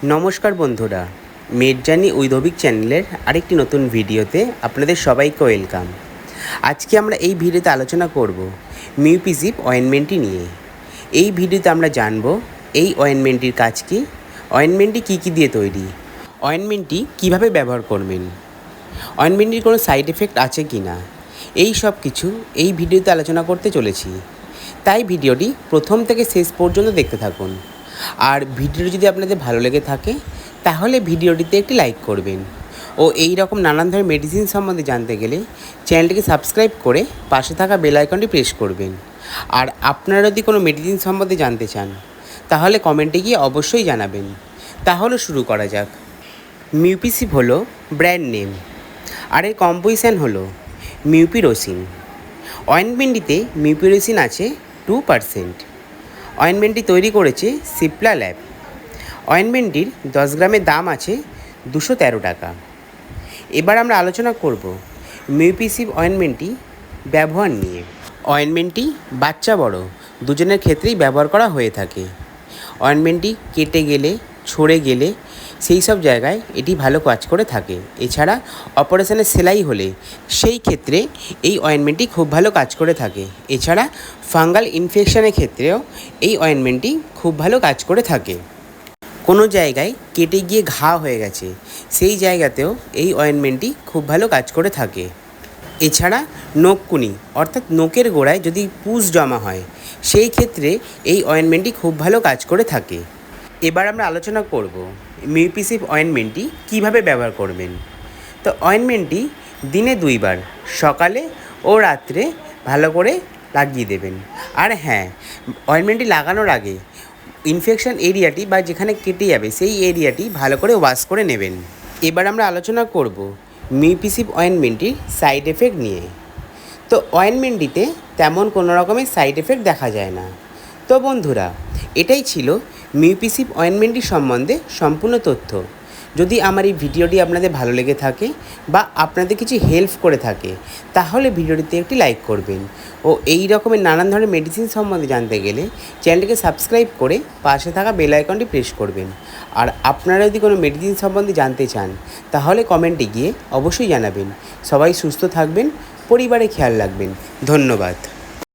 নমস্কার বন্ধুরা, মেডজার্নি উইথ অভিক চ্যানেলের আরেকটি নতুন ভিডিওতে আপনাদের সবাইকে ওয়েলকাম। আজকে আমরা এই ভিডিওতে আলোচনা করব মিউপিজিপ অয়েনমেন্টটি নিয়ে। এই ভিডিওতে আমরা জানব এই অয়েনমেন্টটির কাজ কী, অয়েনমেন্টটি কী কী দিয়ে তৈরি, অয়েনমেন্টটি কীভাবে ব্যবহার করবেন, অয়েনমেন্টটির কোনো সাইড এফেক্ট আছে কি না, এই সব কিছু এই ভিডিওতে আলোচনা করতে চলেছি। তাই ভিডিওটি প্রথম থেকে শেষ পর্যন্ত দেখতে থাকুন। আর ভিডিওটি যদি আপনাদের ভালো লেগে থাকে তাহলে ভিডিওটিতে একটি লাইক করবেন ও এই রকম নানান ধরনের মেডিসিন সম্বন্ধে জানতে গেলে চ্যানেলটিকে সাবস্ক্রাইব করে পাশে থাকা বেল আইকনটি প্রেস করবেন। আর আপনারা যদি কোনো মেডিসিন সম্বন্ধে জানতে চান তাহলে কমেন্টে গিয়ে অবশ্যই জানাবেন। তাহলে শুরু করা যাক। মিউপিসিপ হলো ব্র্যান্ড নেম, আর এর কম্পোজিশন হলো মিউপিরোসিন। অয়েনমেন্টটিতে মিউপিরোসিন আছে 2%। অয়েনমেন্টটি তৈরি করেছে সিপ্লা ল্যাব। অয়েনমেন্টটির 10 গ্রামের দাম আছে 213 টাকা। এবার আমরা আলোচনা করব মিউপিসিপ অয়েনমেন্টটি ব্যবহার নিয়ে। অয়েনমেন্টটি বাচ্চা বড় দুজনের ক্ষেত্রেই ব্যবহার করা হয়ে থাকে। অয়েনমেন্টটি কেটে গেলে, ছড়ে গেলে সেই সব জায়গায় এটি ভালো কাজ করে থাকে। এছাড়া অপারেশনে সেলাই হলে সেই ক্ষেত্রে এই অয়েনমেন্টটি খুব ভালো কাজ করে থাকে। এছাড়া ফাঙ্গাল ইনফেকশনের ক্ষেত্রেও এই অয়েনমেন্টটি খুব ভালো কাজ করে থাকে। কোনো জায়গায় কেটে গিয়ে ঘা হয়ে গেছে সেই জায়গাতেও এই অয়েনমেন্টটি খুব ভালো কাজ করে থাকে। এছাড়া নখকুনি অর্থাৎ নখের গোড়ায় যদি পুষ জমা হয় সেই ক্ষেত্রে এই অয়েনমেন্টটি খুব ভালো কাজ করে থাকে। এবার আমরা আলোচনা করব মিউপিসিপ অয়েনমেন্টটি কীভাবে ব্যবহার করবেন। তো অয়েনমেন্টটি দিনে 2 বার সকালে ও রাত্রে ভালো করে লাগিয়ে দেবেন। আর হ্যাঁ, অয়েনমেন্টটি লাগানোর আগে ইনফেকশন এরিয়াটি বা যেখানে কেটে যাবে সেই এরিয়াটি ভালো করে ওয়াশ করে নেবেন। এবার আমরা আলোচনা করব মিউপিসিপ অয়েনমেন্টটির সাইড এফেক্ট নিয়ে। তো অয়েনমেন্টটিতে তেমন কোনো রকমের সাইড এফেক্ট দেখা যায় না। তো বন্ধুরা, এটাই ছিল মিউপিসিপ অয়েনমেন্টটি সম্বন্ধে সম্পূর্ণ তথ্য। যদি আমার এই ভিডিওটি আপনাদের ভালো লেগে থাকে বা আপনাদের কিছু হেল্প করে থাকে তাহলে ভিডিওটিতে একটি লাইক করবেন ও এই রকমের নানান ধরনের মেডিসিন সম্বন্ধে জানতে গেলে চ্যানেলটিকে সাবস্ক্রাইব করে পাশে থাকা বেল আইকনটি প্রেস করবেন। আর আপনারা যদি কোনো মেডিসিন সম্বন্ধে জানতে চান তাহলে কমেন্টে গিয়ে অবশ্যই জানাবেন। সবাই সুস্থ থাকবেন, পরিবারে খেয়াল রাখবেন। ধন্যবাদ।